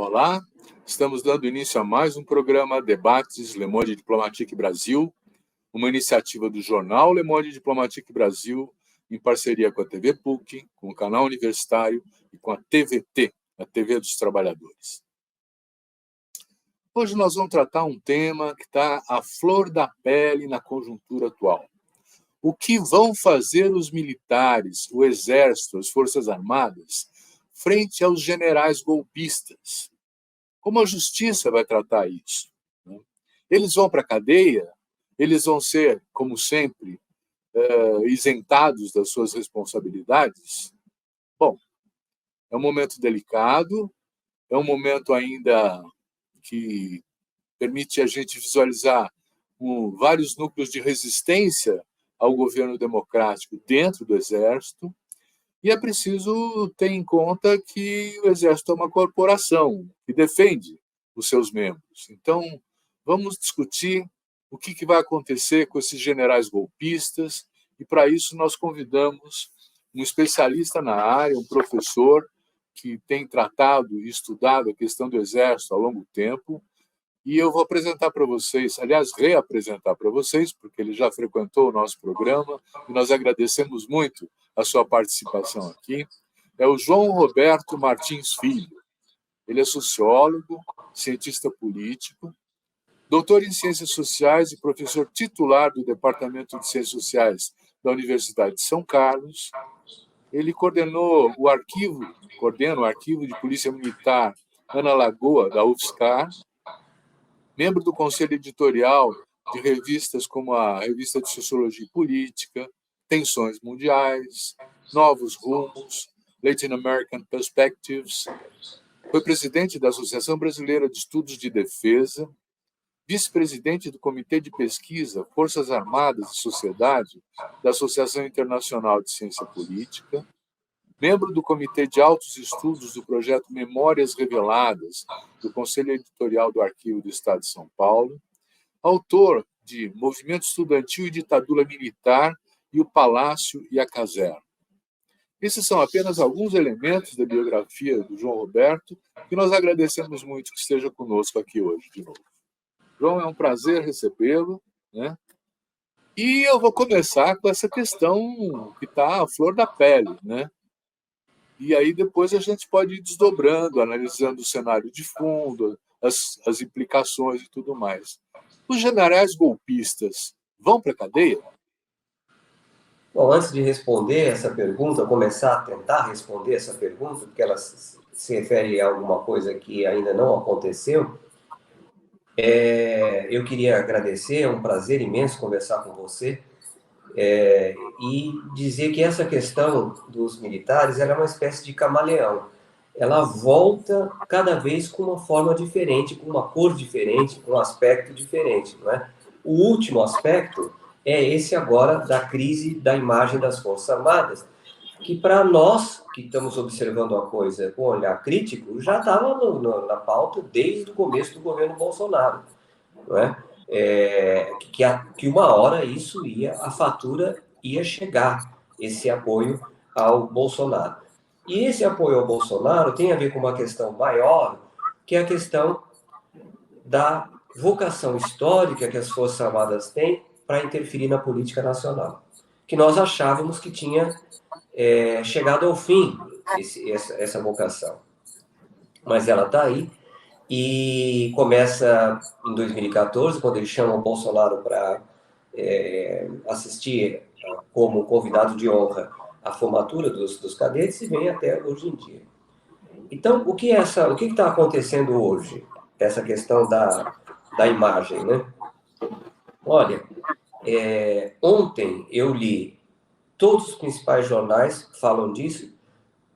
Olá, estamos dando início a mais um programa Debates Le Monde Diplomatique Brasil, uma iniciativa do jornal Le Monde Diplomatique Brasil, em parceria com a TV PUC, com o canal universitário e com a TVT, a TV dos Trabalhadores. Hoje nós vamos tratar um tema que está à flor da pele na conjuntura atual. O que vão fazer os militares, o Exército, as Forças Armadas, frente aos generais golpistas? Como a justiça vai tratar isso? Eles vão para a cadeia? Eles vão ser, como sempre, isentados das suas responsabilidades? Bom, é um momento delicado, é um momento ainda que permite a gente visualizar vários núcleos de resistência ao governo democrático dentro do Exército, e é preciso ter em conta que o Exército é uma corporação que defende os seus membros. Então, vamos discutir o que vai acontecer com esses generais golpistas, e para isso nós convidamos um especialista na área, um professor que tem tratado e estudado a questão do Exército ao longo do tempo, e eu vou apresentar para vocês, aliás, reapresentar para vocês, porque ele já frequentou o nosso programa, e nós agradecemos muito a sua participação aqui. É o João Roberto Martins Filho. Ele é sociólogo, cientista político, doutor em Ciências Sociais e professor titular do Departamento de Ciências Sociais da Universidade de São Carlos. Ele coordena o arquivo de Polícia Militar Ana Lagoa, da UFSCar, membro do conselho editorial de revistas como a Revista de Sociologia e Política, Tensões Mundiais, Novos Rumos, Latin American Perspectives. Foi presidente da Associação Brasileira de Estudos de Defesa, vice-presidente do Comitê de Pesquisa Forças Armadas e Sociedade da Associação Internacional de Ciência Política, membro do Comitê de Altos Estudos do projeto Memórias Reveladas do Conselho Editorial do Arquivo do Estado de São Paulo, autor de Movimento Estudantil e Ditadura Militar e o Palácio e a Caserna. Esses são apenas alguns elementos da biografia do João Roberto, que nós agradecemos muito que esteja conosco aqui hoje de novo. João, é um prazer recebê-lo, né? E eu vou começar com essa questão que está à flor da pele, né? E aí depois a gente pode ir desdobrando, analisando o cenário de fundo, as implicações e tudo mais. Os generais golpistas vão para a cadeia? Bom, antes de responder essa pergunta, começar a tentar responder essa pergunta, porque ela se refere a alguma coisa que ainda não aconteceu, eu queria agradecer, é um prazer imenso conversar com você, e dizer que essa questão dos militares ela é uma espécie de camaleão. Ela volta cada vez com uma forma diferente, com uma cor diferente, com um aspecto diferente, não é? O último aspecto é esse agora da crise da imagem das Forças Armadas, que para nós, que estamos observando a coisa com um olhar crítico, já estava na pauta desde o começo do governo Bolsonaro, não é? Que uma hora a fatura ia chegar, esse apoio ao Bolsonaro. E esse apoio ao Bolsonaro tem a ver com uma questão maior, que é a questão da vocação histórica que as Forças Armadas têm para interferir na política nacional, que nós achávamos que tinha chegado ao fim essa vocação. Mas ela está aí, e começa em 2014, quando eles chamam o Bolsonaro para assistir como convidado de honra à formatura dos cadetes, e vem até hoje em dia. Então, o que está acontecendo hoje? Essa questão da imagem, né? Olha, ontem eu li, todos os principais jornais falam disso,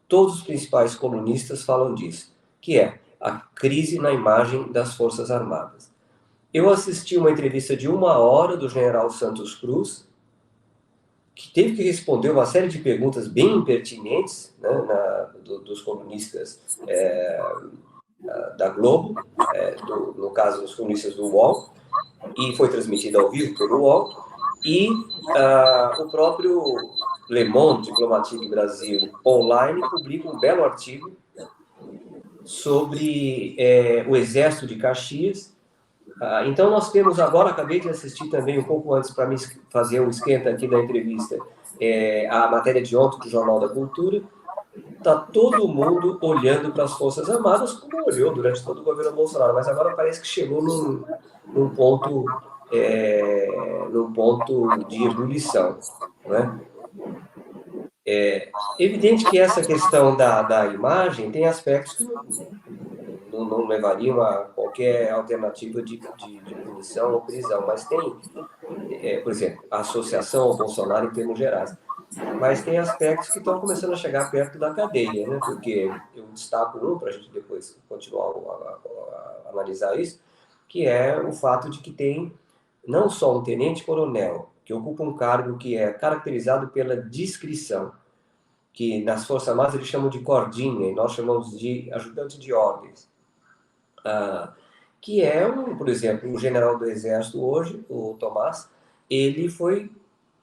todos os principais colunistas falam disso, que é a crise na imagem das Forças Armadas. Eu assisti uma entrevista de 1 hora do general Santos Cruz, que teve que responder uma série de perguntas bem impertinentes, né, dos colunistas da Globo, no caso, dos colunistas do UOL, e foi transmitida ao vivo pelo UOL, e o próprio Le Monde Diplomatique Brasil Online publica um belo artigo sobre o Exército de Caxias. Então, nós temos agora, acabei de assistir também, um pouco antes, para me fazer um esquenta aqui da entrevista, a matéria de ontem do Jornal da Cultura. Está todo mundo olhando para as Forças Armadas, como olhou durante todo o governo Bolsonaro, mas agora parece que chegou num ponto, num ponto de ebulição, né? É evidente que essa questão da imagem tem aspectos que não levariam a qualquer alternativa de punição ou prisão, mas tem, por exemplo, a associação ao Bolsonaro em termos gerais. Mas tem aspectos que estão começando a chegar perto da cadeia, né? Porque eu destaco um, para a gente depois continuar a analisar isso, que é o fato de que tem não só um tenente-coronel, que ocupa um cargo que é caracterizado pela discrição, que nas Forças Armadas eles chamam de cordinha, e nós chamamos de ajudante de ordens. Que é, por exemplo, o general do Exército hoje, o Tomás, ele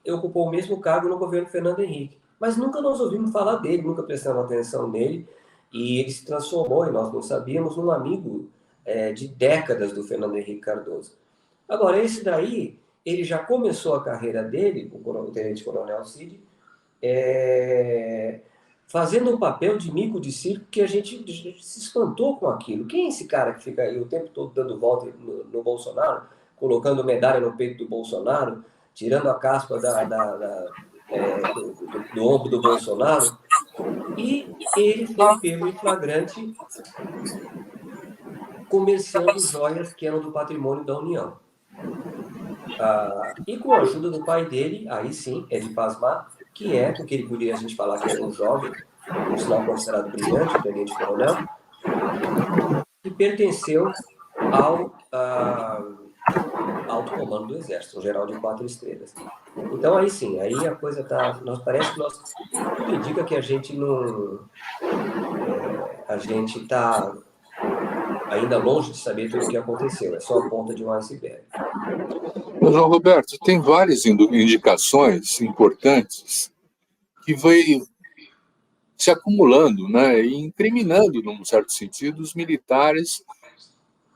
ocupou o mesmo cargo no governo Fernando Henrique. Mas nunca nós ouvimos falar dele, nunca prestamos atenção nele, e ele se transformou, e nós não sabíamos, num amigo de décadas do Fernando Henrique Cardoso. Agora, esse daí, ele já começou a carreira dele, o tenente-coronel Cid, fazendo um papel de mico de circo que a gente se espantou com aquilo. Quem é esse cara que fica aí o tempo todo dando volta no Bolsonaro, colocando medalha no peito do Bolsonaro, tirando a caspa do ombro do Bolsonaro? E ele foi pego em flagrante comerciando joias que eram do patrimônio da União. E com a ajuda do pai dele, aí sim, é de pasmar, que é, porque ele podia a gente falar que era um jovem, um sinal considerado brilhante, o tenente-coronel, que pertenceu ao alto comando do Exército, um general de 4 estrelas. Então, aí sim, aí a coisa tá... Parece que tudo indica que a gente não... a gente está ainda longe de saber tudo o que aconteceu, é só a ponta de um iceberg. João Roberto, tem várias indicações importantes que vêm se acumulando, né, e incriminando, num certo sentido, os militares,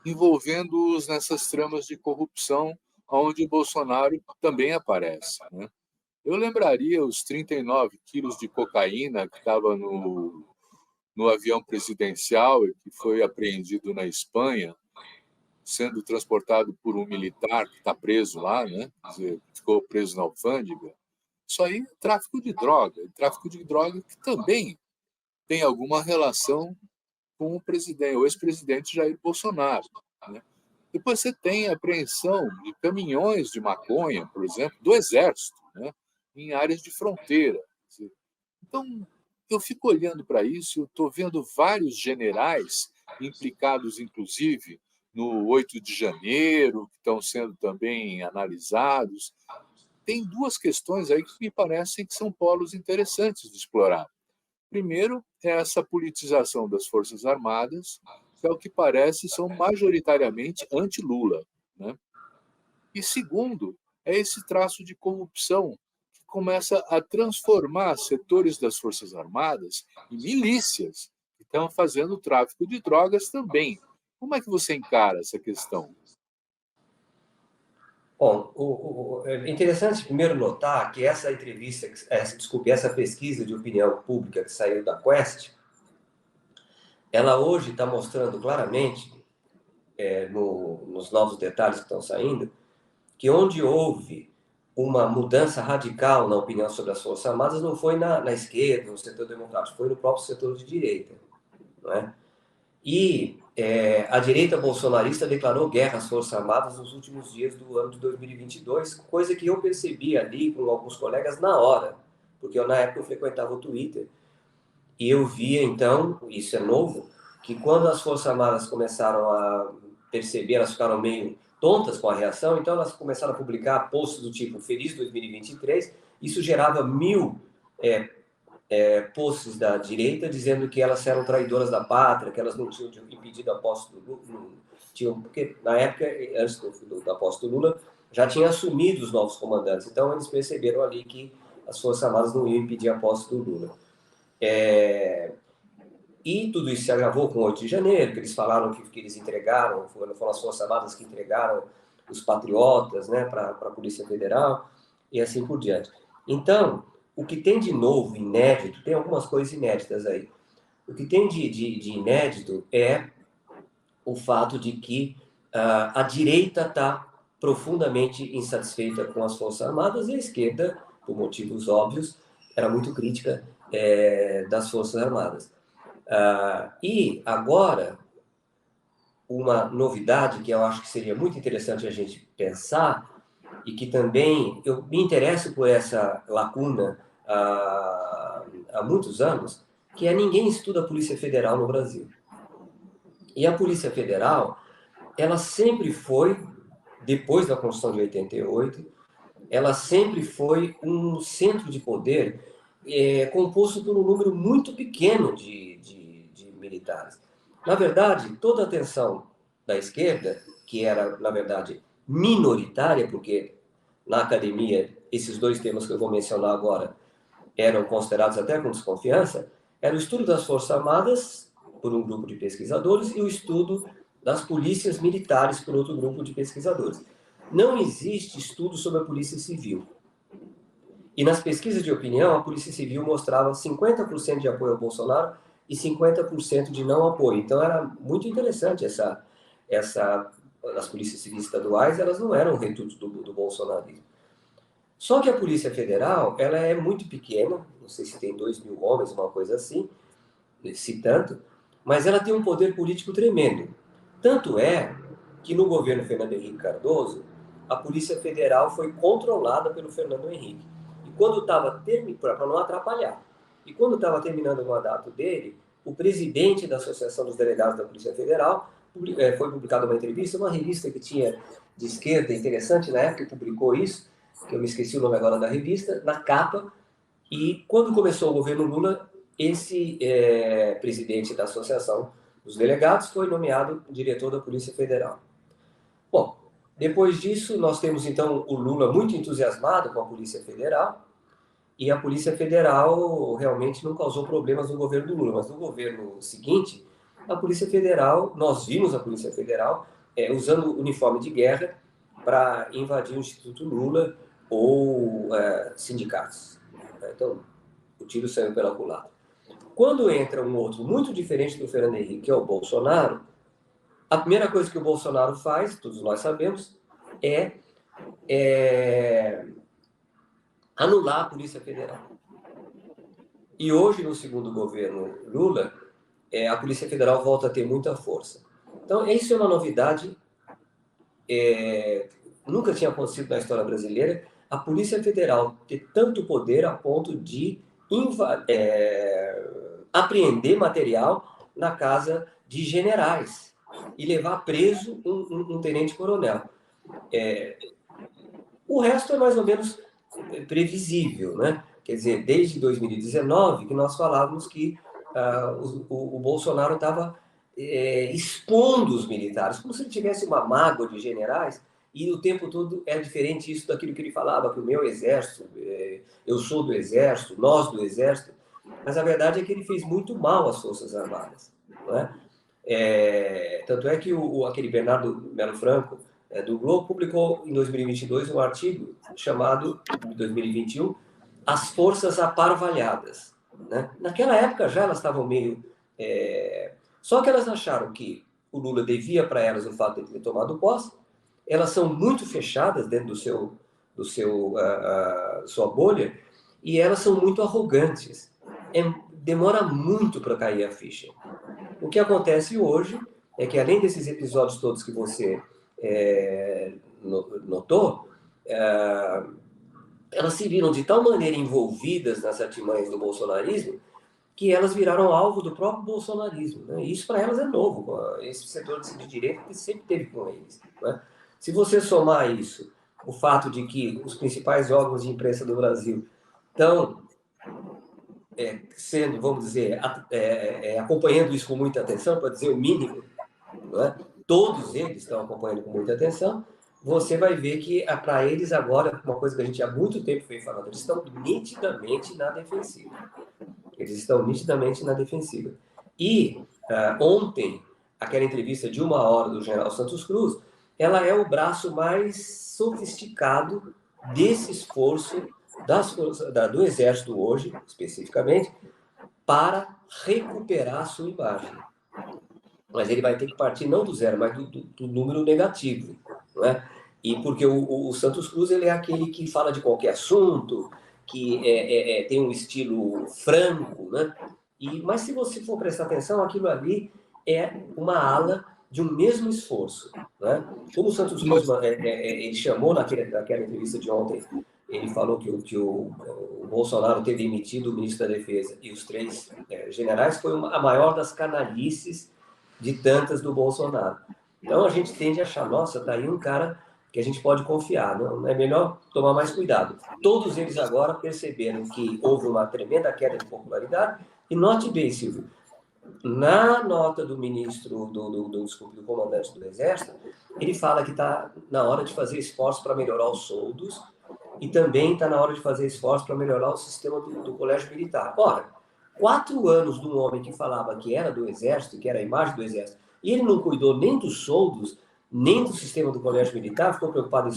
envolvendo-os nessas tramas de corrupção, onde o Bolsonaro também aparece, né? Eu lembraria os 39 quilos de cocaína que estava no avião presidencial e que foi apreendido na Espanha, sendo transportado por um militar que está preso lá, né? Quer dizer, ficou preso na alfândega. Isso aí é tráfico de droga que também tem alguma relação com o ex-presidente Jair Bolsonaro, né? Depois você tem a apreensão de caminhões de maconha, por exemplo, do Exército, né, em áreas de fronteira. Então, eu fico olhando para isso, estou vendo vários generais implicados, inclusive, no 8 de janeiro, que estão sendo também analisados. Tem duas questões aí que me parecem que são polos interessantes de explorar. Primeiro, é essa politização das Forças Armadas, que, ao que parece, são majoritariamente anti-Lula, né? E segundo, é esse traço de corrupção que começa a transformar setores das Forças Armadas em milícias, que estão fazendo tráfico de drogas também. Como é que você encara essa questão? Bom, é interessante primeiro notar que essa entrevista, essa pesquisa de opinião pública que saiu da Quest, ela hoje está mostrando claramente, nos novos detalhes que estão saindo, que onde houve uma mudança radical na opinião sobre as Forças Armadas não foi na esquerda, no setor democrático, foi no próprio setor de direita, não é? E a direita bolsonarista declarou guerra às Forças Armadas nos últimos dias do ano de 2022, coisa que eu percebi ali com alguns colegas na hora, porque na época eu frequentava o Twitter, e eu via então, isso é novo, que quando as Forças Armadas começaram a perceber, elas ficaram meio tontas com a reação, então elas começaram a publicar posts do tipo Feliz 2023, isso gerava 1000 posts da direita dizendo que elas eram traidoras da pátria, que elas não tinham impedido a posse do Lula, porque na época, antes da posse do Lula, já tinha assumido os novos comandantes, então eles perceberam ali que as Forças Armadas não iam impedir a posse do Lula. E tudo isso se agravou com o 8 de janeiro, que eles falaram que eles entregaram, foram as Forças Armadas que entregaram os patriotas, né, para a Polícia Federal, e assim por diante. Então, o que tem de novo, inédito, tem algumas coisas inéditas aí. O que tem de inédito é o fato de que a direita está profundamente insatisfeita com as Forças Armadas e a esquerda, por motivos óbvios, era muito crítica das Forças Armadas. E agora, uma novidade que eu acho que seria muito interessante a gente pensar, e que também eu me interesso por essa lacuna há muitos anos, que é ninguém estuda a Polícia Federal no Brasil. E a Polícia Federal, ela sempre foi, depois da Constituição de 88, ela sempre foi um centro de poder composto por um número muito pequeno de militares. Na verdade, toda a atenção da esquerda, que era, na verdade, minoritária, porque na academia esses dois temas que eu vou mencionar agora eram considerados até com desconfiança, era o estudo das Forças Armadas, por um grupo de pesquisadores, e o estudo das polícias militares, por outro grupo de pesquisadores. Não existe estudo sobre a Polícia Civil. E nas pesquisas de opinião, a Polícia Civil mostrava 50% de apoio ao Bolsonaro e 50% de não apoio. Então, era muito interessante as polícias civis estaduais, elas não eram redutos do bolsonarismo. Só que a Polícia Federal, ela é muito pequena, não sei se tem 2.000 homens, uma coisa assim, se tanto, mas ela tem um poder político tremendo. Tanto é que no governo Fernando Henrique Cardoso, a Polícia Federal foi controlada pelo Fernando Henrique. E quando estava terminando, para não atrapalhar, e quando estava terminando o mandato dele, o presidente da Associação dos Delegados da Polícia Federal foi publicada uma entrevista, uma revista que tinha de esquerda, interessante na época, que publicou isso, que eu me esqueci o nome agora da revista, na capa, e quando começou o governo Lula, esse presidente da Associação dos Delegados foi nomeado diretor da Polícia Federal. Bom, depois disso, nós temos então o Lula muito entusiasmado com a Polícia Federal, e a Polícia Federal realmente não causou problemas no governo do Lula, mas no governo seguinte, a Polícia Federal, nós vimos a Polícia Federal usando uniforme de guerra para invadir o Instituto Lula ou sindicatos. Então, o tiro saiu pela culatra. Quando entra um outro muito diferente do Fernando Henrique, que é o Bolsonaro, a primeira coisa que o Bolsonaro faz, todos nós sabemos, é anular a Polícia Federal. E hoje, no segundo governo Lula, a Polícia Federal volta a ter muita força. Então, isso é uma novidade, nunca tinha acontecido na história brasileira, a Polícia Federal ter tanto poder a ponto de apreender material na casa de generais e levar preso um tenente-coronel. O resto é mais ou menos previsível, né? Quer dizer, desde 2019 que nós falávamos que o Bolsonaro estava expondo os militares, como se ele tivesse uma mágoa de generais, e o tempo todo é diferente isso daquilo que ele falava, que o meu exército, eu sou do exército, nós do exército, mas a verdade é que ele fez muito mal às Forças Armadas, não é? Tanto é que aquele Bernardo Melo Franco, do Globo, publicou em 2022 um artigo chamado, em 2021, As Forças Aparvalhadas. Né? Naquela época já elas estavam meio... Só que elas acharam que o Lula devia para elas o fato de ter tomado posse, elas são muito fechadas dentro sua bolha, e elas são muito arrogantes. Demora muito para cair a ficha. O que acontece hoje é que, além desses episódios todos que você notou, elas se viram de tal maneira envolvidas nas artimanhas do bolsonarismo que elas viraram alvo do próprio bolsonarismo. Né? E isso para elas é novo, esse setor de direita que sempre teve com eles. Né? Se você somar isso, o fato de que os principais órgãos de imprensa do Brasil estão sendo, vamos dizer, acompanhando isso com muita atenção, para dizer o mínimo, não é? Todos eles estão acompanhando com muita atenção, você vai ver que, para eles agora, uma coisa que a gente há muito tempo vem falando, eles estão nitidamente na defensiva. Eles estão nitidamente na defensiva. E ontem, aquela entrevista de 1 hora do general Santos Cruz, ela é o braço mais sofisticado desse esforço do Exército hoje, especificamente, para recuperar a sua imagem. Mas ele vai ter que partir não do zero, mas do número negativo, não é? E porque o Santos Cruz ele é aquele que fala de qualquer assunto, que tem um estilo franco, né? Mas se você for prestar atenção, aquilo ali é uma ala de um mesmo esforço, né? Como o Santos Cruz ele chamou naquela entrevista de ontem, ele falou que o Bolsonaro ter demitido o ministro da Defesa e os 3 generais foi a maior das canalices de tantas do Bolsonaro. Então a gente tende a achar, nossa, tá aí um cara que a gente pode confiar, não é melhor tomar mais cuidado. Todos eles agora perceberam que houve uma tremenda queda de popularidade, e note bem, Silvio, na nota do ministro, do comandante do Exército, ele fala que está na hora de fazer esforços para melhorar os soldos e também está na hora de fazer esforços para melhorar o sistema do colégio militar. Ora, 4 anos de um homem que falava que era do Exército, que era a imagem do Exército, e ele não cuidou nem dos soldos, nem do sistema do colégio militar, ficou preocupado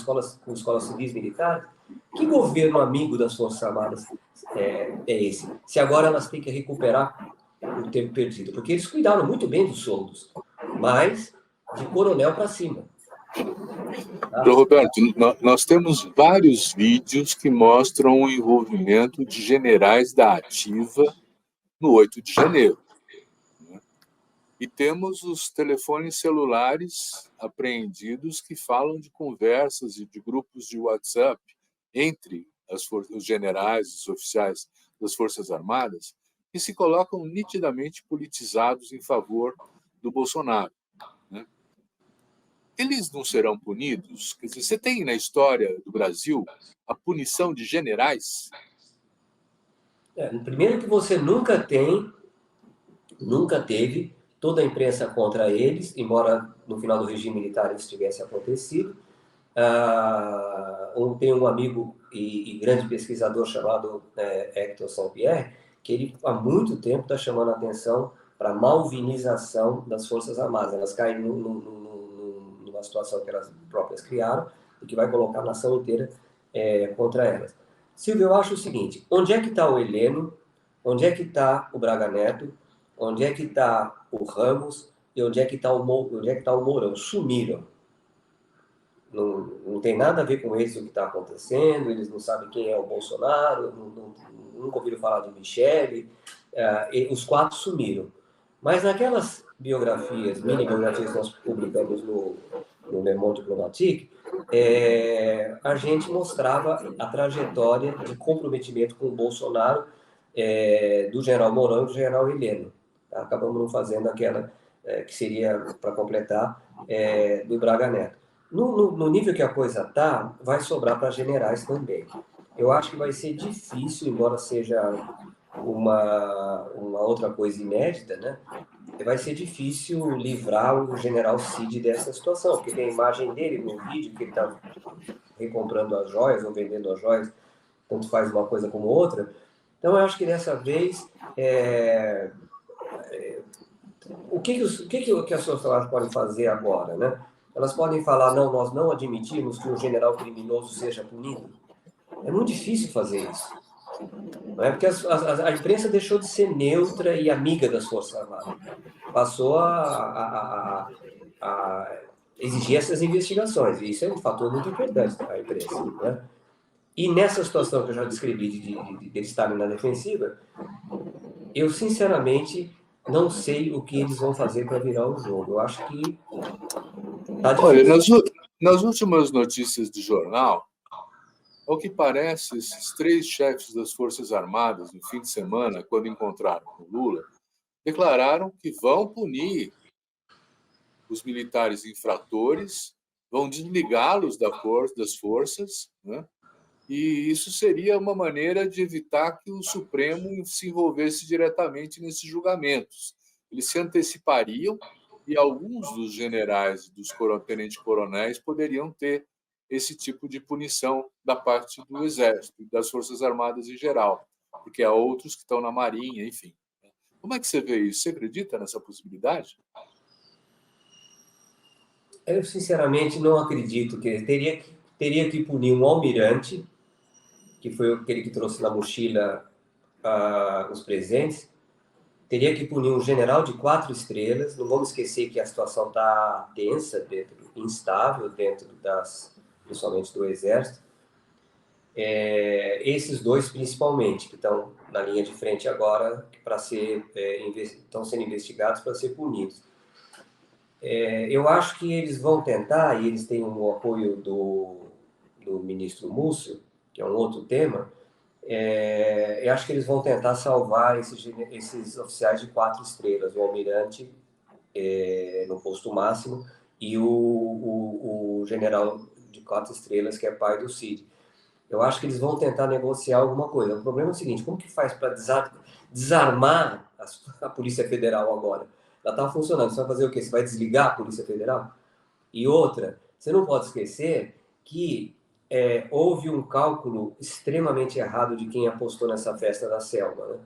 com escolas civis militares. Que governo amigo das Forças Armadas é esse? Se agora elas têm que recuperar o tempo perdido, porque eles cuidaram muito bem dos soldos, mas de coronel para cima. Roberto, nós temos vários vídeos que mostram o envolvimento de generais da ativa no 8 de janeiro. E temos os telefones celulares apreendidos que falam de conversas e de grupos de WhatsApp entre os generais, os oficiais das Forças Armadas, que se colocam nitidamente politizados em favor do Bolsonaro. Né? Eles não serão punidos? Quer dizer, você tem na história do Brasil a punição de generais? Primeiro que você nunca teve toda a imprensa contra eles, embora no final do regime militar isso tivesse acontecido. Tem um amigo e grande pesquisador chamado Hector Saint-Pierre, que ele há muito tempo está chamando a atenção para a malvinização das Forças Armadas. Elas caem numa situação que elas próprias criaram e que vai colocar a nação inteira contra elas. Silvio, eu acho o seguinte, onde é que está o Heleno, onde é que está o Braga Neto, onde é que está o Ramos e onde é que está o Mourão? Sumiram. Não tem nada a ver com eles o que está acontecendo, eles não sabem quem é o Bolsonaro, nunca ouviram falar de Michele, os 4 sumiram. Mas naquelas biografias, mini biografias que nós publicamos no Le Monde Diplomatique, a gente mostrava a trajetória de comprometimento com o Bolsonaro do general Mourão e do general Heleno. Tá? Acabamos não fazendo aquela que seria, para completar, do Braga Neto. No nível que a coisa está, vai sobrar para generais também. Eu acho que vai ser difícil, embora seja uma outra coisa inédita, né? Vai ser difícil livrar o general Cid dessa situação, porque tem a imagem dele no vídeo, que ele está recomprando as joias ou vendendo as joias, tanto faz uma coisa como outra. Então, eu acho que dessa vez, o que as Forças podem fazer agora, né? Elas podem falar, não, nós não admitimos que um general criminoso seja punido. É muito difícil fazer isso. Não é? Porque a imprensa deixou de ser neutra e amiga das Forças Armadas. Passou a exigir essas investigações. E isso é um fator muito importante para a imprensa. Né? E nessa situação que eu já descrevi de eles estarem na defensiva, eu, sinceramente, não sei o que eles vão fazer para virar o jogo. Eu acho que tá difícil. Olha, nas últimas notícias de jornal, ao que parece, esses 3 chefes das Forças Armadas, no fim de semana, quando encontraram com Lula, declararam que vão punir os militares infratores, vão desligá-los das forças, né? E isso seria uma maneira de evitar que o Supremo se envolvesse diretamente nesses julgamentos. Eles se antecipariam e alguns dos generais, dos tenentes-coronéis, poderiam ter esse tipo de punição da parte do Exército, das Forças Armadas em geral, porque há outros que estão na Marinha, enfim. Como é que você vê isso? Você acredita nessa possibilidade? Eu, sinceramente, não acredito que ele teria que punir um almirante, que foi aquele que trouxe na mochila os presentes, teria que punir um general de 4 estrelas. Não vamos esquecer que a situação está tensa, instável principalmente do Exército. Esses dois, principalmente, que estão na linha de frente agora, estão sendo investigados para ser punidos. Eu acho que eles vão tentar, e eles têm o apoio do ministro Múcio, que é um outro tema. Eu acho que eles vão tentar salvar esses oficiais de 4 estrelas, o almirante no posto máximo e o general de 4 estrelas, que é pai do Cid. Eu acho que eles vão tentar negociar alguma coisa. O problema é o seguinte: como que faz para desarmar a Polícia Federal agora? Ela está funcionando. Você vai fazer o quê? Você vai desligar a Polícia Federal? E outra, você não pode esquecer que houve um cálculo extremamente errado de quem apostou nessa festa da Selma, né?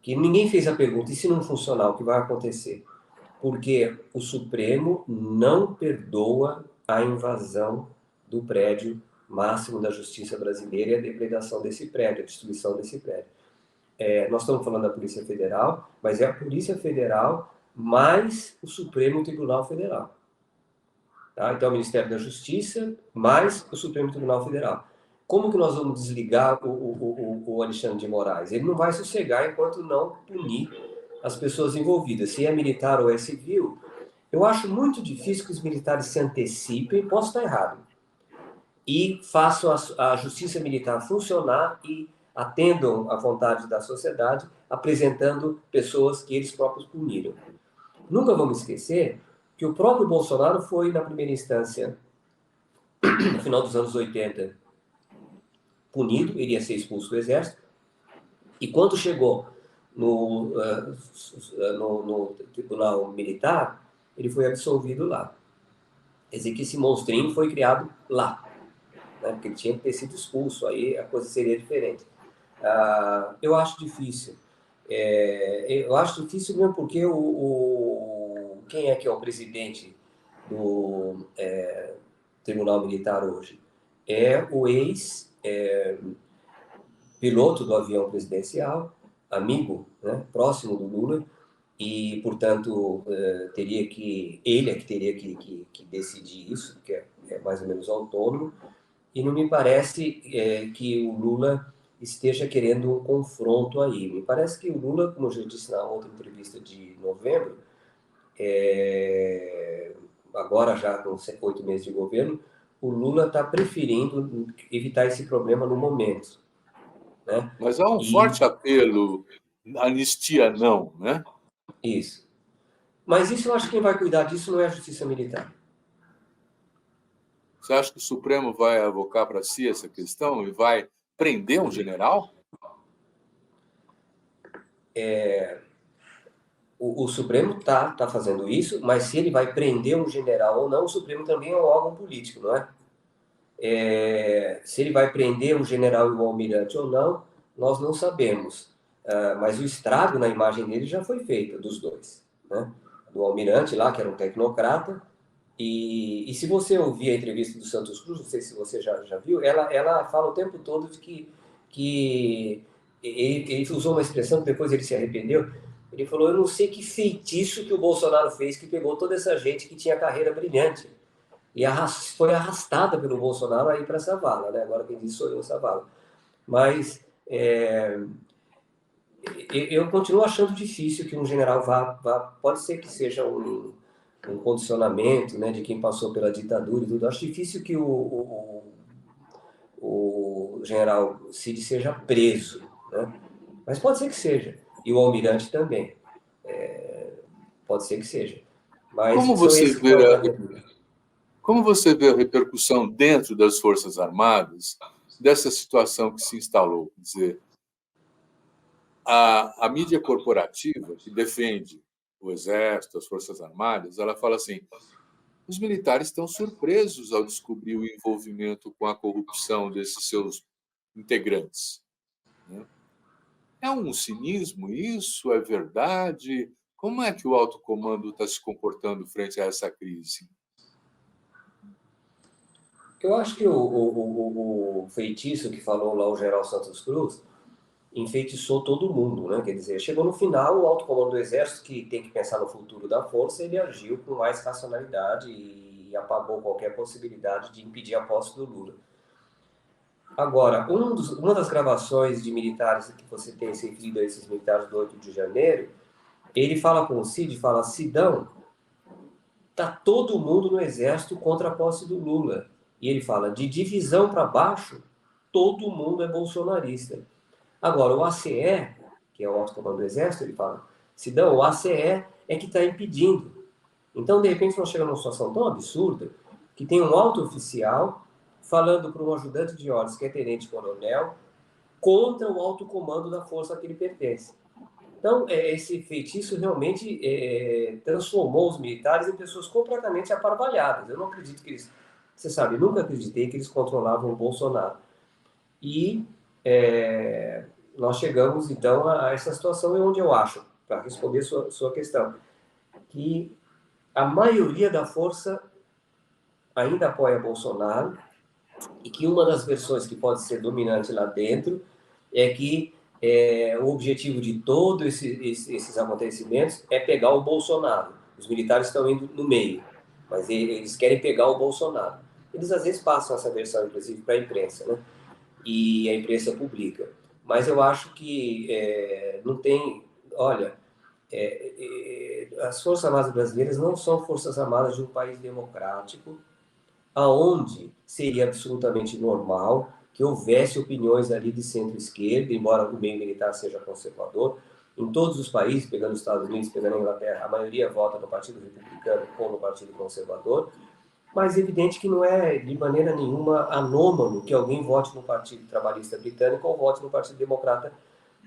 Que ninguém fez a pergunta: e se não funcionar, o que vai acontecer? Porque o Supremo não perdoa a invasão do prédio máximo da justiça brasileira e a depredação desse prédio, a destruição desse prédio. Nós estamos falando da Polícia Federal, mas é a Polícia Federal mais o Supremo Tribunal Federal. Tá? Então, é o Ministério da Justiça mais o Supremo Tribunal Federal. Como que nós vamos desligar o Alexandre de Moraes? Ele não vai sossegar enquanto não punir as pessoas envolvidas. Se é militar ou é civil, eu acho muito difícil que os militares se antecipem, posso estar errado, e façam a justiça militar funcionar e atendam à vontade da sociedade, apresentando pessoas que eles próprios puniram. Nunca vamos esquecer que o próprio Bolsonaro foi, na primeira instância, no final dos anos 80, punido, iria ser expulso do Exército, e quando chegou no Tribunal Militar, ele foi absolvido lá. Quer dizer que esse monstrinho foi criado lá, né? Porque ele tinha que ter sido expulso, aí a coisa seria diferente. Eu acho difícil. Eu acho difícil mesmo porque quem é que é o presidente do Tribunal Militar hoje? É o ex-piloto do avião presidencial, amigo, né, próximo do Lula, e, portanto, ele é que teria que decidir isso, porque é mais ou menos autônomo, e não me parece que o Lula esteja querendo um confronto aí. Me parece que o Lula, como eu já disse na outra entrevista de novembro, agora já com 8 meses de governo, o Lula está preferindo evitar esse problema no momento, né? Mas há um forte apelo, anistia não, né? Isso. Mas isso eu acho que quem vai cuidar disso não é a Justiça Militar. Você acha que o Supremo vai avocar para si essa questão e vai prender um general? O Supremo está fazendo isso, mas se ele vai prender um general ou não, o Supremo também é um órgão político, não é? Se ele vai prender um general e um almirante ou não, nós não sabemos. Mas o estrago na imagem dele já foi feito, dos dois, né? Do almirante lá, que era um tecnocrata, e se você ouvir a entrevista do Santos Cruz, não sei se você já viu, ela fala o tempo todo de que ele usou uma expressão que depois ele se arrependeu. Ele falou: eu não sei que feitiço que o Bolsonaro fez que pegou toda essa gente que tinha carreira brilhante e foi arrastada pelo Bolsonaro aí para essa vala, né? Agora quem disse sou eu, essa vala. Mas eu continuo achando difícil que um general pode ser que seja um condicionamento, né, de quem passou pela ditadura e tudo. Acho difícil que o general Cid seja preso, né? Mas pode ser que seja. E o almirante também. Pode ser que seja. Mas Como são você esses que vê estão na a, avenida. como você vê a repercussão dentro das Forças Armadas dessa situação que se instalou? Quer dizer, a mídia corporativa que defende o Exército, as Forças Armadas, ela fala assim: os militares estão surpresos ao descobrir o envolvimento com a corrupção desses seus integrantes, né? É um cinismo isso? É verdade? Como é que o alto comando está se comportando frente a essa crise? Eu acho que o feitiço que falou lá o general Santos Cruz enfeitiçou todo mundo, né? Quer dizer, chegou no final, o alto comando do Exército, que tem que pensar no futuro da força, ele agiu com mais racionalidade e apagou qualquer possibilidade de impedir a posse do Lula. Agora, uma das gravações de militares que você tem se referido a esses militares do 8 de janeiro, ele fala com o Cid, fala, Sidão, tá todo mundo no Exército contra a posse do Lula. E ele fala, de divisão para baixo, todo mundo é bolsonarista. Agora, o ACE, que é o alto comando do Exército, ele fala, Sidão, o ACE é que está impedindo. Então, de repente, nós chegamos numa situação tão absurda que tem um alto oficial falando para um ajudante de ordens, que é tenente-coronel, contra o alto comando da força a que ele pertence. Então, esse feitiço realmente transformou os militares em pessoas completamente aparvalhadas. Eu não acredito que eles... Você sabe, nunca acreditei que eles controlavam o Bolsonaro. E nós chegamos, então, a essa situação onde eu acho, para responder sua questão, que a maioria da força ainda apoia Bolsonaro e que uma das versões que pode ser dominante lá dentro é que o objetivo de todos esses acontecimentos é pegar o Bolsonaro. Os militares estão indo no meio, mas eles querem pegar o Bolsonaro. Eles às vezes passam essa versão, inclusive, para a imprensa, né? E a imprensa publica. Mas eu acho que não tem... Olha, as Forças Armadas brasileiras não são Forças Armadas de um país democrático, aonde seria absolutamente normal que houvesse opiniões ali de centro-esquerda, embora o meio militar seja conservador. Em todos os países, pegando os Estados Unidos, pegando a Inglaterra, a maioria vota no Partido Republicano ou no Partido Conservador, mas é evidente que não é de maneira nenhuma anômalo que alguém vote no Partido Trabalhista Britânico ou vote no Partido Democrata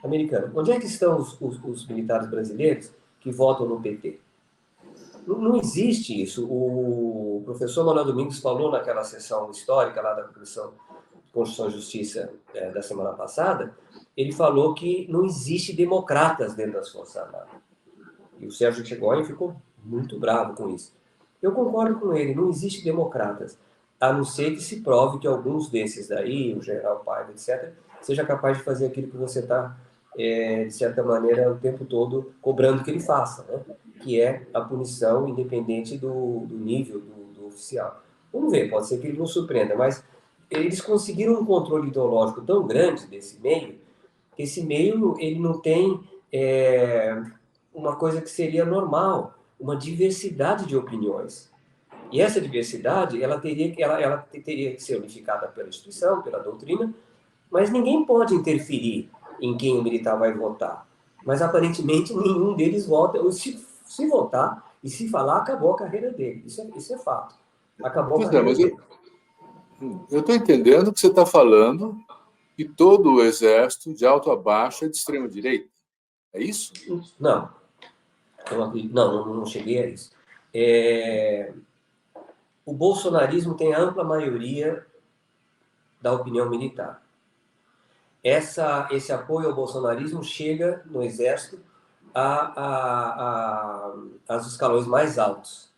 Americano. Onde é que estão os militares brasileiros que votam no PT? Não existe isso. O professor Manuel Domingos falou naquela sessão histórica lá da Comissão de Constituição e Justiça da semana passada, ele falou que não existe democratas dentro das Forças Armadas. E o Sérgio Chegóin ficou muito bravo com isso. Eu concordo com ele, não existe democratas, a não ser que se prove que alguns desses daí, o general Paiva, etc., seja capaz de fazer aquilo que você está, de certa maneira, o tempo todo cobrando que ele faça, né? Que é a punição independente do nível do oficial. Vamos ver, pode ser que ele não surpreenda, mas eles conseguiram um controle ideológico tão grande desse meio, que esse meio ele não tem uma coisa que seria normal, uma diversidade de opiniões. E essa diversidade ela teria que ser unificada pela instituição, pela doutrina, mas ninguém pode interferir em quem o militar vai votar. Mas, aparentemente, nenhum deles vota. Ou se votar e se falar, acabou a carreira dele. Isso é fato. Acabou a Pois é, carreira mas dele. eu estou entendendo que você está falando que todo o exército, de alto a baixo, é de extrema-direita. É isso? Não, não cheguei a isso. O bolsonarismo tem a ampla maioria da opinião militar. Esse apoio ao bolsonarismo chega no Exército aos escalões mais altos,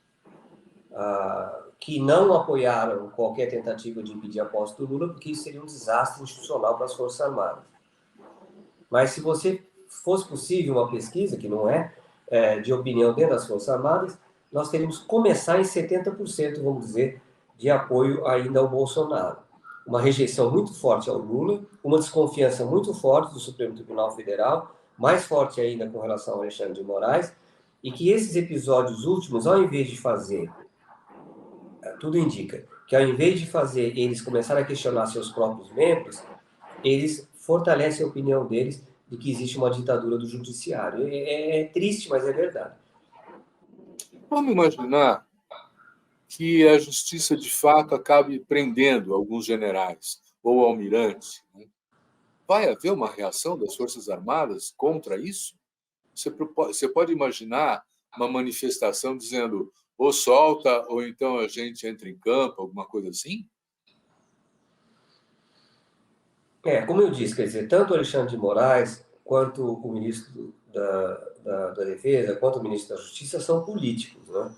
que não apoiaram qualquer tentativa de impedir a posse do Lula, porque isso seria um desastre institucional para as Forças Armadas. Mas se fosse possível uma pesquisa, que não de opinião dentro das Forças Armadas, nós teríamos que começar em 70%, vamos dizer, de apoio ainda ao Bolsonaro. Uma rejeição muito forte ao Lula, uma desconfiança muito forte do Supremo Tribunal Federal, mais forte ainda com relação ao Alexandre de Moraes, e que esses episódios últimos, ao invés de fazer, tudo indica, que ao invés de fazer eles começarem a questionar seus próprios membros, eles fortalecem a opinião deles de que existe uma ditadura do judiciário. É triste, mas é verdade. Vamos imaginar que a justiça, de fato, acabe prendendo alguns generais ou almirantes. Né? Vai haver uma reação das Forças Armadas contra isso? Você pode imaginar uma manifestação dizendo ou solta, ou então a gente entra em campo, alguma coisa assim? Como eu disse, quer dizer, tanto o Alexandre de Moraes quanto o ministro da Defesa, quanto o ministro da Justiça são políticos, né?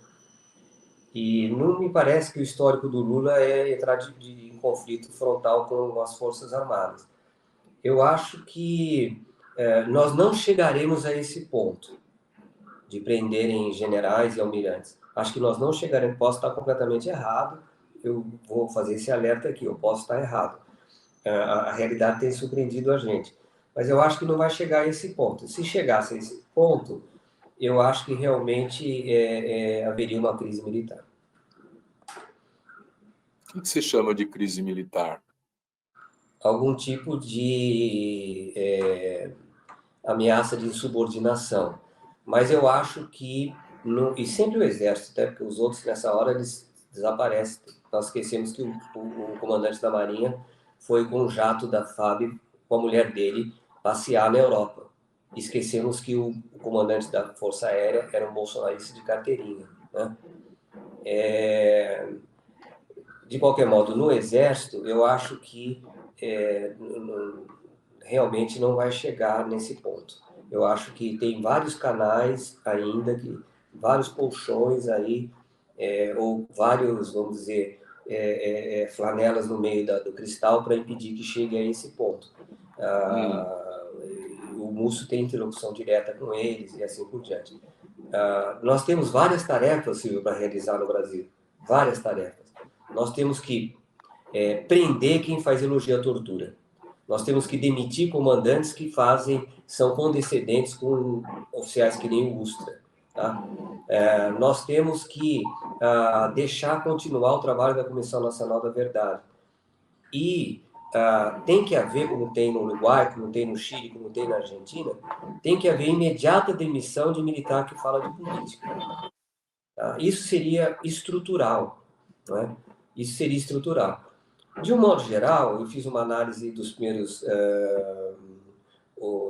E não me parece que o histórico do Lula é entrar em conflito frontal com as Forças Armadas. Eu acho que nós não chegaremos a esse ponto de prenderem generais e almirantes. Acho que nós não chegaremos, posso estar completamente errado, eu vou fazer esse alerta aqui, eu posso estar errado. A realidade tem surpreendido a gente. Mas eu acho que não vai chegar a esse ponto. Se chegasse a esse ponto, eu acho que realmente haveria uma crise militar. O que se chama de crise militar? Algum tipo de ameaça de insubordinação. Mas eu acho que, e sempre o Exército, até porque os outros nessa hora eles desaparecem. Nós esquecemos que o comandante da Marinha foi com um jato da FAB com a mulher dele passear na Europa. Esquecemos que o comandante da Força Aérea era um bolsonarista de carteirinha, né? De qualquer modo, no Exército, eu acho que realmente não vai chegar nesse ponto. Eu acho que tem vários canais ainda, vários colchões aí, ou vários, vamos dizer, flanelas no meio do cristal para impedir que chegue a esse ponto. O Múcio tem interlocução direta com eles e assim por diante. Nós temos várias tarefas, Silvio, para realizar no Brasil. Várias tarefas. Nós temos que prender quem faz elogio à tortura. Nós temos que demitir comandantes que são condescendentes com oficiais que nem o Ustra. Tá? Nós temos que deixar continuar o trabalho da Comissão Nacional da Verdade. E tem que haver, como tem no Uruguai, como tem no Chile, como tem na Argentina, tem que haver imediata demissão de militar que fala de política. Tá? Isso seria estrutural. Não é? Isso seria estrutural. De um modo geral, eu fiz uma análise dos primeiros,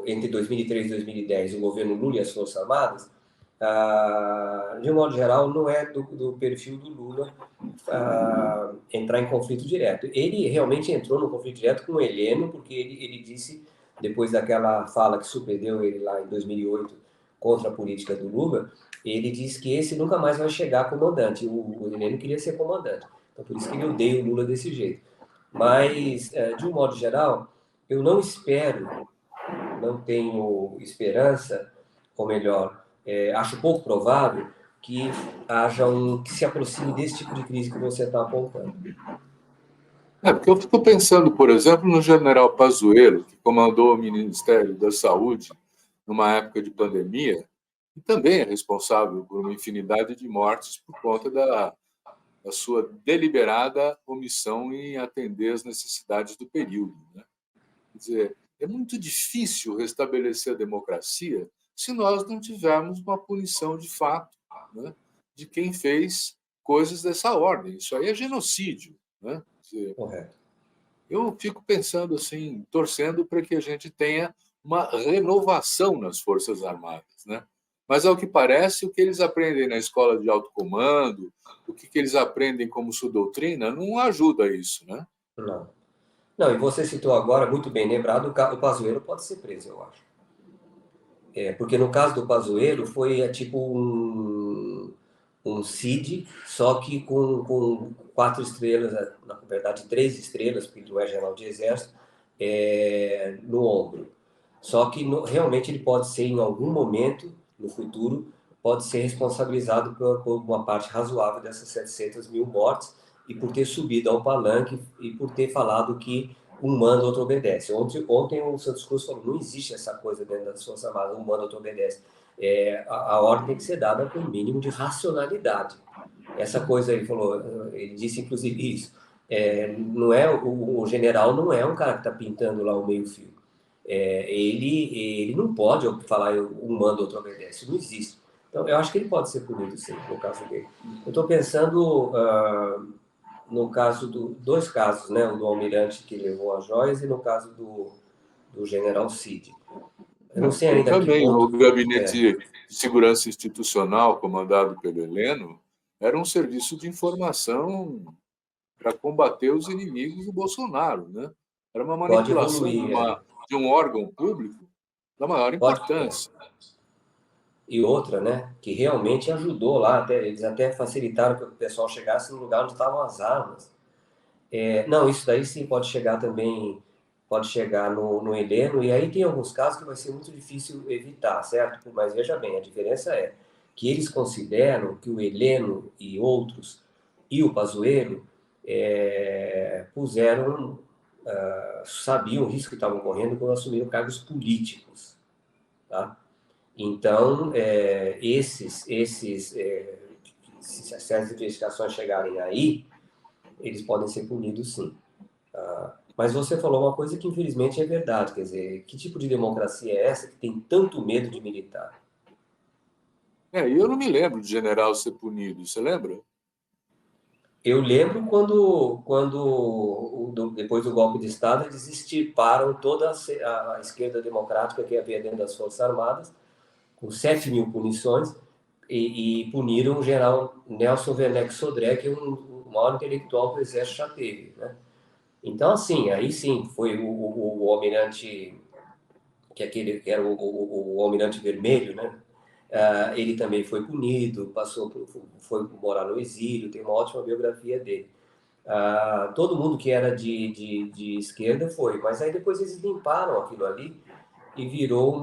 entre 2003 e 2010, o governo Lula e as Forças Armadas. De um modo geral, não é do perfil do Lula entrar em conflito direto. Ele realmente entrou no conflito direto com o Heleno, porque ele disse, depois daquela fala que surpreendeu ele lá em 2008 contra a política do Lula, ele disse que esse nunca mais vai chegar a comandante. O Heleno queria ser comandante. Então, por isso que ele odeia o Lula desse jeito. Mas, de um modo geral, eu não tenho esperança, ou melhor, acho pouco provável que haja que se aproxime desse tipo de crise que você está apontando. Porque eu fico pensando, por exemplo, no general Pazuello, que comandou o Ministério da Saúde numa época de pandemia, e também é responsável por uma infinidade de mortes por conta da sua deliberada omissão em atender às necessidades do período. Né? Quer dizer, é muito difícil restabelecer a democracia se nós não tivermos uma punição de fato, né, de quem fez coisas dessa ordem. Isso aí é genocídio. Né? Quer dizer, Correto. eu fico pensando assim, torcendo para que a gente tenha uma renovação nas Forças Armadas, né? Mas, ao que parece, o que eles aprendem na escola de alto comando, o que eles aprendem como sua doutrina, não ajuda a isso, né? Não. Não, e você citou agora, muito bem lembrado, o Pazuello pode ser preso, eu acho. Porque no caso do Pazuello foi tipo um CID, só que com 4 estrelas, na verdade 3 estrelas, porque ele não é general de exército, no ombro. Só que realmente ele pode ser, em algum momento, no futuro, pode ser responsabilizado por uma parte razoável dessas 700 mil mortes e por ter subido ao palanque e por ter falado que um manda, outro obedece. Ontem o Santos Cruz falou, não existe essa coisa dentro das Forças Armadas, um manda, outro obedece. A ordem tem que ser dada com o mínimo de racionalidade. Essa coisa, ele disse inclusive isso, não é, o general não é um cara que está pintando lá o meio-fio. Ele não pode falar um manda, outro obedece, não existe. Então, eu acho que ele pode ser punido, sim, no caso dele. Eu estou pensando no caso dois casos, né? O do almirante que levou as joias e no caso do general Cid. Eu não sei Tem ainda que também o ponto... Gabinete de Segurança Institucional, comandado pelo Heleno, era um serviço de informação para combater os inimigos do Bolsonaro. Né? Era uma Pode manipulação evoluir, de um órgão público da maior Pode. importância. E outra, né, que realmente ajudou lá, eles até facilitaram que o pessoal chegasse no lugar onde estavam as armas. Não, isso daí sim pode chegar também, pode chegar no Heleno, e aí tem alguns casos que vai ser muito difícil evitar, certo? Mas veja bem, a diferença é que eles consideram que o Heleno e outros, e o Pazuello, puseram, sabiam o risco que estavam correndo quando assumiram cargos políticos, tá? Então, se as investigações chegarem aí, eles podem ser punidos sim. Mas você falou uma coisa que infelizmente é verdade, quer dizer, que tipo de democracia é essa que tem tanto medo de militar? E eu não me lembro de general ser punido, você lembra? Eu lembro quando depois do golpe de Estado, eles extirparam toda a esquerda democrática que havia dentro das Forças Armadas, com 7 mil punições, e puniram o general Nelson Werneck Sodré, que é o maior intelectual que o Exército já teve, né? Então, assim, aí sim, foi o almirante, que era o almirante vermelho, né? Ele também foi punido, foi morar no exílio, tem uma ótima biografia dele. Todo mundo que era de esquerda foi, mas aí depois eles limparam aquilo ali e virou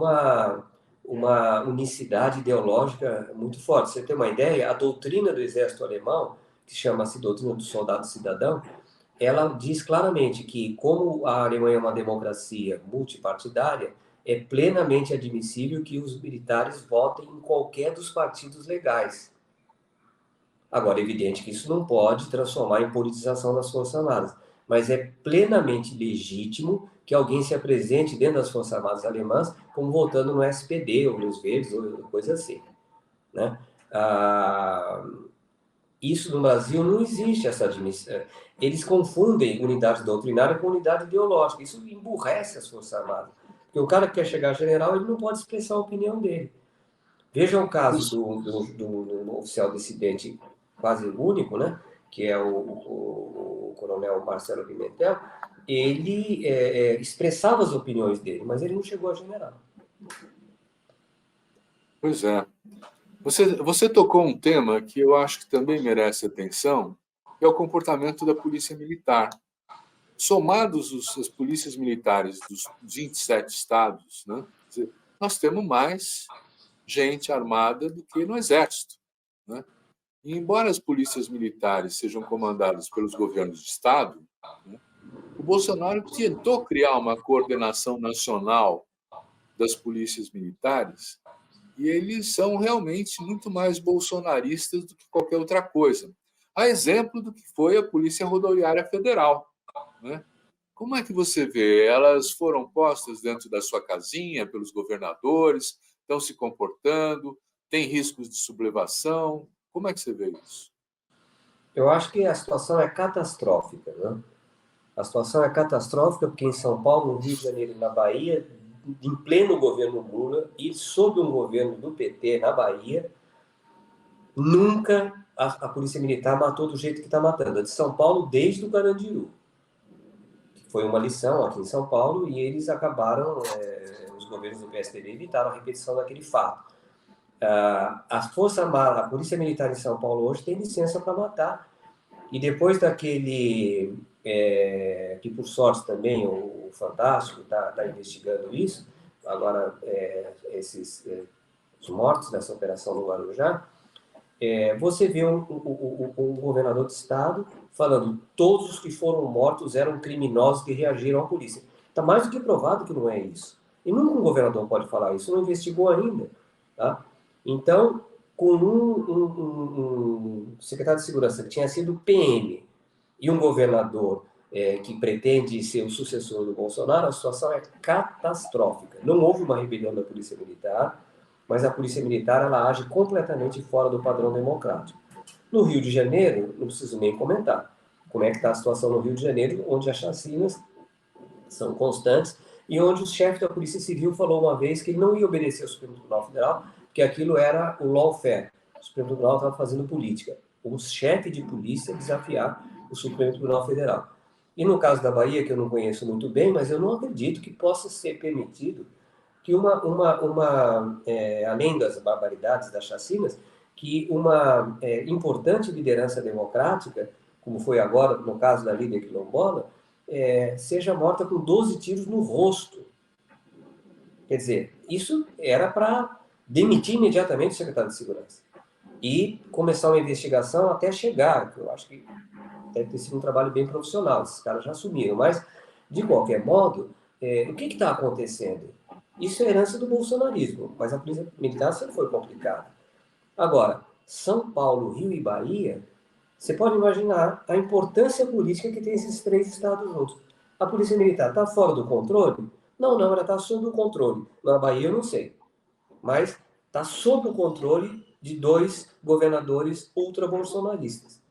uma unicidade ideológica muito forte. Você tem uma ideia? A doutrina do exército alemão, que chama-se doutrina do soldado cidadão, ela diz claramente que, como a Alemanha é uma democracia multipartidária, é plenamente admissível que os militares votem em qualquer dos partidos legais. Agora, é evidente que isso não pode transformar em politização das Forças Armadas, mas é plenamente legítimo que alguém se apresente dentro das Forças Armadas alemãs como votando no SPD ou nos Verdes ou coisa assim, né? Isso no Brasil não existe essa admissão. Eles confundem unidade doutrinária com unidade ideológica. Isso emburrece as Forças Armadas. Porque o cara que quer chegar a general, ele não pode expressar a opinião dele. Veja o caso do oficial dissidente quase único, né? Que é o coronel Marcelo Pimentel. Ele expressava as opiniões dele, mas ele não chegou a general. Pois é. Você tocou um tema que eu acho que também merece atenção, que é o comportamento da polícia militar. Somados as polícias militares dos 27 estados, né, nós temos mais gente armada do que no Exército. Né? E embora as polícias militares sejam comandadas pelos governos de Estado, né, o Bolsonaro tentou criar uma coordenação nacional das polícias militares e eles são realmente muito mais bolsonaristas do que qualquer outra coisa. A exemplo do que foi a Polícia Rodoviária Federal. Né? Como é que você vê? Elas foram postas dentro da sua casinha pelos governadores, estão se comportando, tem riscos de sublevação. Como é que você vê isso? Eu acho que a situação é catastrófica, né? A situação é catastrófica porque em São Paulo, no Rio de Janeiro e na Bahia, em pleno governo Lula e sob um governo do PT na Bahia, nunca a Polícia Militar matou do jeito que está matando. A de São Paulo desde o Carandiru. Foi uma lição aqui em São Paulo e eles acabaram, os governos do PSDB evitaram a repetição daquele fato. A Polícia Militar em São Paulo hoje tem licença para matar. E depois daquele, que por sorte também o Fantástico está investigando isso, agora os mortos nessa operação no Guarujá, você vê um governador de estado falando todos os que foram mortos eram criminosos que reagiram à polícia. Está mais do que provado que não é isso. E nunca um governador pode falar isso, não investigou ainda. Tá? Então, com um secretário de segurança que tinha sido PM e um governador que pretende ser o sucessor do Bolsonaro, a situação é catastrófica. Não houve uma rebelião da Polícia Militar, mas a Polícia Militar ela age completamente fora do padrão democrático. No Rio de Janeiro, não preciso nem comentar como é que está a situação no Rio de Janeiro, onde as chacinas são constantes e onde o chefe da Polícia Civil falou uma vez que ele não ia obedecer ao Supremo Tribunal Federal, porque aquilo era o lawfare. O Supremo Tribunal estava fazendo política. O chefe de polícia desafiar o Supremo Tribunal Federal. E no caso da Bahia, que eu não conheço muito bem, mas eu não acredito que possa ser permitido que além das barbaridades, das chacinas, que uma importante liderança democrática, como foi agora no caso da líder quilombola, seja morta com 12 tiros no rosto. Quer dizer, isso era para demitir imediatamente o secretário de Segurança e começar uma investigação até chegar, que eu acho que deve ter sido um trabalho bem profissional, esses caras já assumiram, mas, de qualquer modo, o que está acontecendo? Isso é herança do bolsonarismo, mas a polícia militar sempre foi complicada. Agora, São Paulo, Rio e Bahia, você pode imaginar a importância política que tem esses três estados juntos. A polícia militar está fora do controle? Não, ela está sob o controle. Na Bahia eu não sei, mas está sob o controle de dois governadores ultra-bolsonaristas,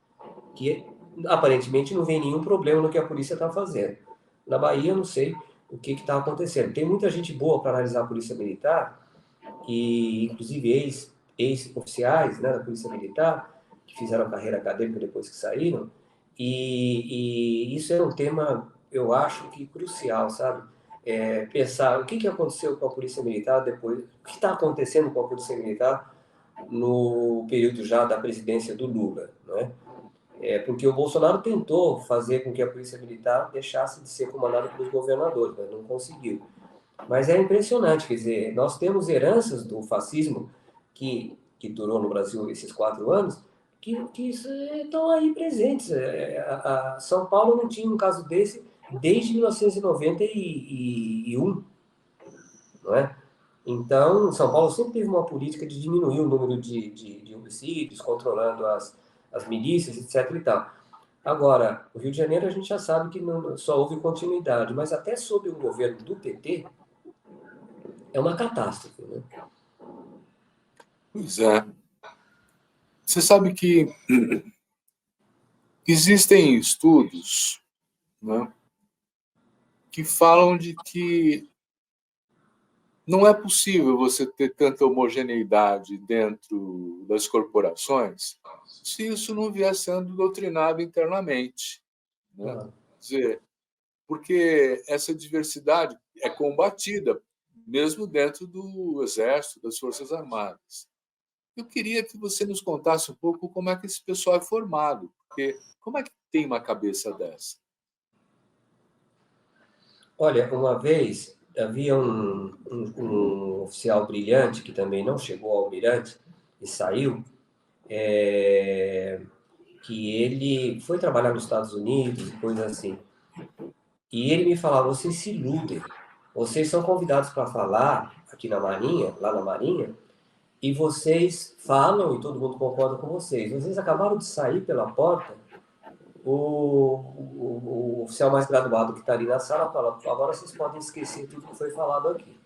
que aparentemente não vê nenhum problema no que a polícia está fazendo. Na Bahia eu não sei o que está acontecendo. Tem muita gente boa para analisar a polícia militar, e inclusive ex-oficiais, né, da polícia militar, que fizeram carreira acadêmica depois que saíram, e isso é um tema, eu acho que crucial, sabe? Pensar o que aconteceu com a polícia militar depois, o que está acontecendo com a polícia militar no período já da presidência do Lula, não é? Porque o Bolsonaro tentou fazer com que a polícia militar deixasse de ser comandada pelos governadores, mas não conseguiu. Mas é impressionante, quer dizer, nós temos heranças do fascismo que durou no Brasil esses 4 anos, que estão aí presentes. São Paulo não tinha um caso desse desde 1991, não é? Então, São Paulo sempre teve uma política de diminuir o número de homicídios, controlando as milícias, etc. e tal. Agora, o Rio de Janeiro a gente já sabe que não, só houve continuidade, mas até sob o governo do PT, é uma catástrofe, né? Pois é. Você sabe que existem estudos, né, que falam de que não é possível você ter tanta homogeneidade dentro das corporações se isso não vier sendo doutrinado internamente, né? Ah, Quer dizer, porque essa diversidade é combatida mesmo dentro do Exército, das Forças Armadas. Eu queria que você nos contasse um pouco como é que esse pessoal é formado, porque como é que tem uma cabeça dessa? olha, uma vez havia um oficial brilhante que também não chegou ao almirante e saiu, que ele foi trabalhar nos Estados Unidos e coisas assim. E ele me falava: vocês se iludem, vocês são convidados para falar aqui na Marinha, lá na Marinha, e vocês falam e todo mundo concorda com vocês. Vocês acabaram de sair pela porta, o oficial mais graduado que está ali na sala fala: agora vocês podem esquecer tudo que foi falado aqui.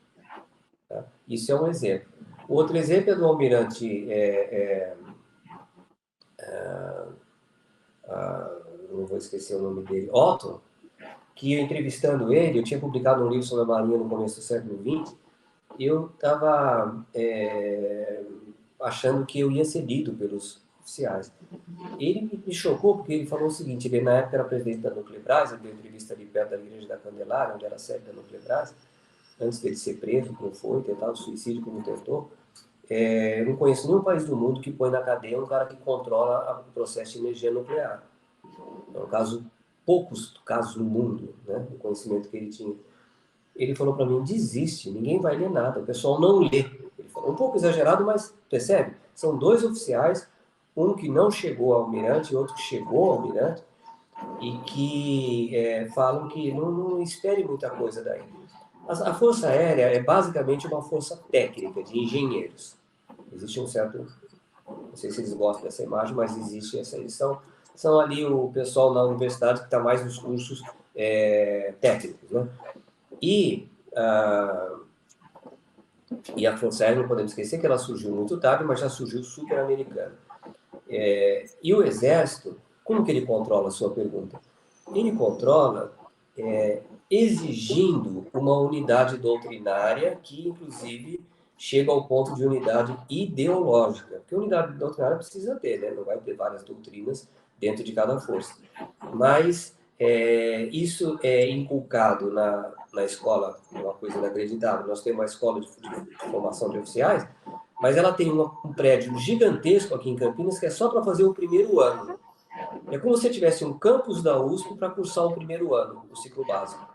Tá? Isso é um exemplo. O outro exemplo é do almirante, não vou esquecer o nome dele, Otto, que eu entrevistando ele, eu tinha publicado um livro sobre a Marinha no começo do século XX, e eu estava achando que eu ia ser lido pelos oficiais. Ele me chocou porque ele falou o seguinte: ele na época era presidente da Nuclebras, ele deu entrevista ali perto da Igreja da Candelária, onde era a sede da Nuclebras, antes dele ser preso, como foi, tentar o suicídio como tentou. Eu não conheço nenhum país do mundo que põe na cadeia um cara que controla o processo de energia nuclear. É um caso, poucos casos no mundo, né, o conhecimento que ele tinha. Ele falou para mim: desiste, ninguém vai ler nada, o pessoal não lê. Ele falou, um pouco exagerado, mas percebe? São 2 oficiais, um que não chegou ao almirante e outro que chegou ao almirante, e que falam que não espere muita coisa daí. A Força Aérea é basicamente uma força técnica de engenheiros. Existe um certo, não sei se eles gostam dessa imagem, mas existe essa edição. São ali o pessoal na universidade que está mais nos cursos técnicos, né? E a Força Aérea, não podemos esquecer que ela surgiu muito tarde, mas já surgiu super americana. E o Exército, como que ele controla a sua pergunta? Ele controla exigindo uma unidade doutrinária que, inclusive, chega ao ponto de unidade ideológica. Porque unidade doutrinária precisa ter, né? Não vai ter várias doutrinas dentro de cada força. Mas Isso é inculcado na escola, uma coisa inacreditável. Nós temos uma escola de formação de oficiais, mas ela tem um prédio gigantesco aqui em Campinas que é só para fazer o primeiro ano. É como se você tivesse um campus da USP para cursar o primeiro ano, o ciclo básico.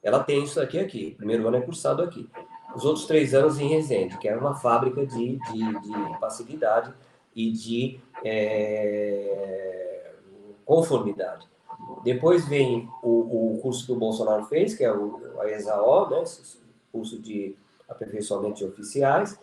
Ela tem isso aqui. O primeiro ano é cursado aqui. Os outros 3 anos em Resende, que é uma fábrica de passividade e de conformidade. Depois vem o curso que o Bolsonaro fez, que é a ESAO, né, curso de aperfeiçoamento de oficiais,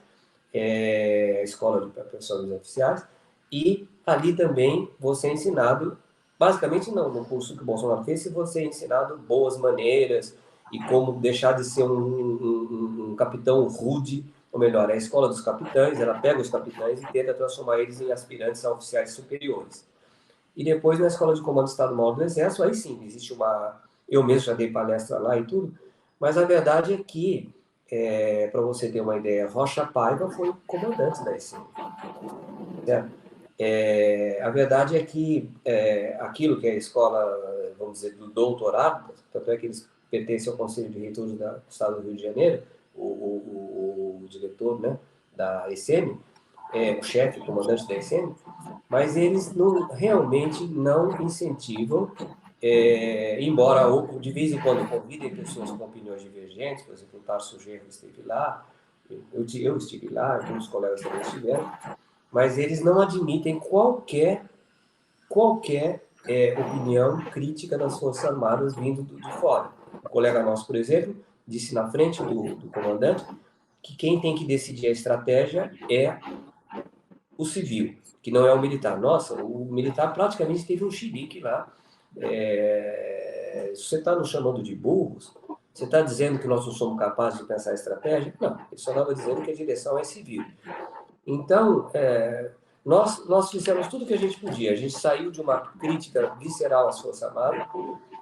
escola de aperfeiçoamento de oficiais, e ali também você é ensinado, basicamente não, no curso que o Bolsonaro fez, você é ensinado boas maneiras e como deixar de ser um capitão rude, ou melhor, é a escola dos capitães, ela pega os capitães e tenta transformar eles em aspirantes a oficiais superiores. E depois, na Escola de Comando do Estado-Maior do Exército, aí sim, existe uma... Eu mesmo já dei palestra lá e tudo, mas a verdade é que, para você ter uma ideia, Rocha Paiva foi o comandante da ECM. A verdade é que aquilo que é a escola, vamos dizer, do doutorado, tanto é que eles pertencem ao Conselho de Reitores do Estado do Rio de Janeiro, o diretor, né, da ECM, o chefe, o comandante da ECM, mas eles realmente não incentivam, embora de vez em quando convidem pessoas com opiniões divergentes, por exemplo, o Tarso Genro esteve lá, eu estive lá, alguns colegas também estiveram, mas eles não admitem qualquer opinião crítica das Forças Armadas vindo de fora. Um colega nosso, por exemplo, disse na frente do comandante que quem tem que decidir a estratégia é o civil, que não é o militar. Nossa, o militar praticamente teve um chilique lá. Você está nos chamando de burros? Você está dizendo que nós não somos capazes de pensar estratégia? Não, ele só estava dizendo que a direção é civil. Então, nós fizemos tudo o que a gente podia. A gente saiu de uma crítica visceral às Forças Armadas,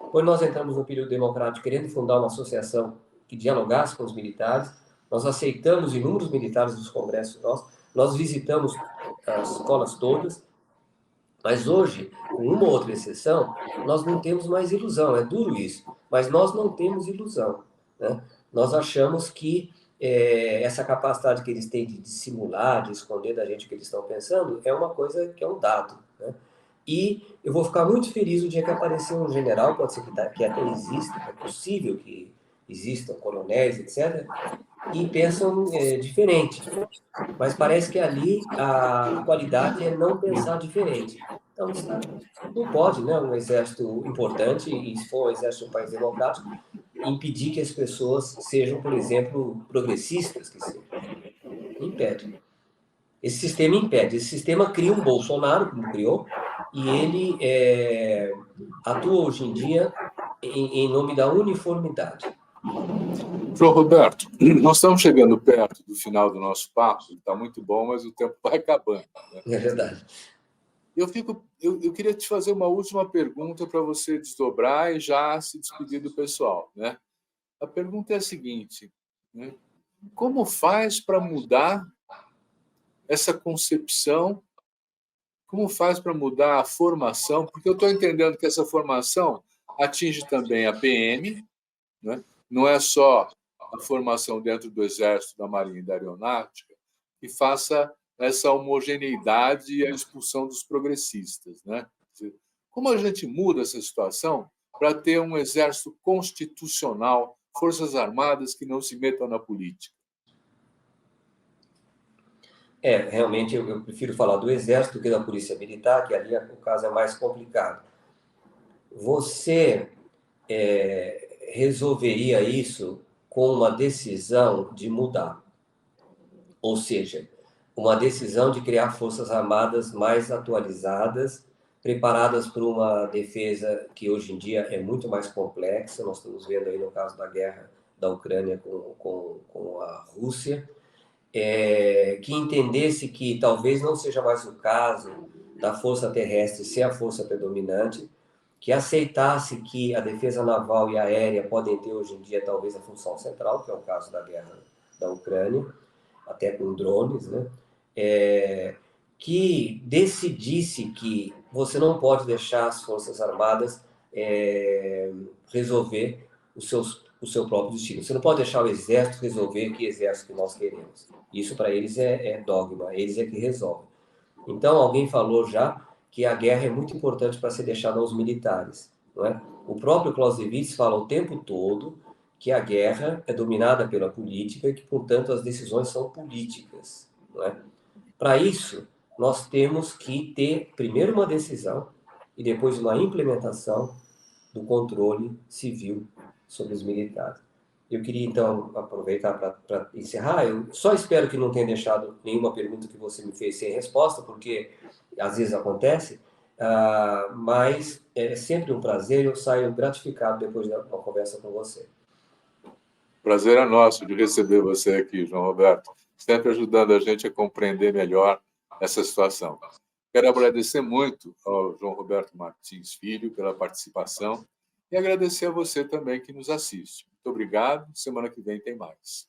depois nós entramos no período democrático querendo fundar uma associação que dialogasse com os militares, nós aceitamos inúmeros militares dos congressos nossos, nós visitamos as escolas todas, mas hoje, com uma ou outra exceção, nós não temos mais ilusão, é duro isso, mas nós não temos ilusão, né? Nós achamos que essa capacidade que eles têm de dissimular, de esconder da gente o que eles estão pensando, é uma coisa que é um dado, né? E eu vou ficar muito feliz o dia que aparecer um general, pode ser que até exista, é possível que existam coronéis, etc., e pensam diferente. Mas parece que ali a qualidade é não pensar diferente. Então, não pode, né, um exército importante, e se for um exército de um país democrático, impedir que as pessoas sejam, por exemplo, progressistas, que sejam. Impede. Esse sistema impede. Esse sistema cria um Bolsonaro, como criou, e ele atua hoje em dia em nome da uniformidade. João Roberto, nós estamos chegando perto do final do nosso papo, está muito bom, mas o tempo vai acabando, né? É verdade. Eu queria te fazer uma última pergunta para você desdobrar e já se despedir do pessoal, né? A pergunta é a seguinte, né? Como faz para mudar essa concepção? Como faz para mudar a formação? Porque eu estou entendendo que essa formação atinge também a PM, né? Não é só a formação dentro do Exército, da Marinha e da Aeronáutica, que faça essa homogeneidade e a expulsão dos progressistas, né? Como a gente muda essa situação para ter um exército constitucional, forças armadas que não se metam na política? Realmente eu prefiro falar do Exército do que da Polícia Militar, que ali o caso é mais complicado. Você resolveria isso com uma decisão de mudar. Ou seja, uma decisão de criar forças armadas mais atualizadas, preparadas para uma defesa que hoje em dia é muito mais complexa. Nós estamos vendo aí no caso da guerra da Ucrânia com a Rússia, que entendesse que talvez não seja mais o caso da força terrestre ser a força predominante, que aceitasse que a defesa naval e aérea podem ter hoje em dia talvez a função central, que é o caso da guerra da Ucrânia, até com drones, né? Que decidisse que você não pode deixar as Forças Armadas resolver o seu próprio destino. Você não pode deixar o exército resolver que exército que nós queremos. Isso para eles é dogma, eles é que resolvem. Então, alguém falou já que a guerra é muito importante para ser deixada aos militares. Não é? O próprio Clausewitz fala o tempo todo que a guerra é dominada pela política e que, portanto, as decisões são políticas. Não é? Para isso, nós temos que ter primeiro uma decisão e depois uma implementação do controle civil sobre os militares. Eu queria, então, aproveitar para encerrar. Eu só espero que não tenha deixado nenhuma pergunta que você me fez sem resposta, porque às vezes acontece, mas é sempre um prazer e eu saio gratificado depois da conversa com você. Prazer é nosso de receber você aqui, João Roberto, sempre ajudando a gente a compreender melhor essa situação. Quero agradecer muito ao João Roberto Martins Filho pela participação e agradecer a você também que nos assiste. Muito obrigado. Semana que vem tem mais.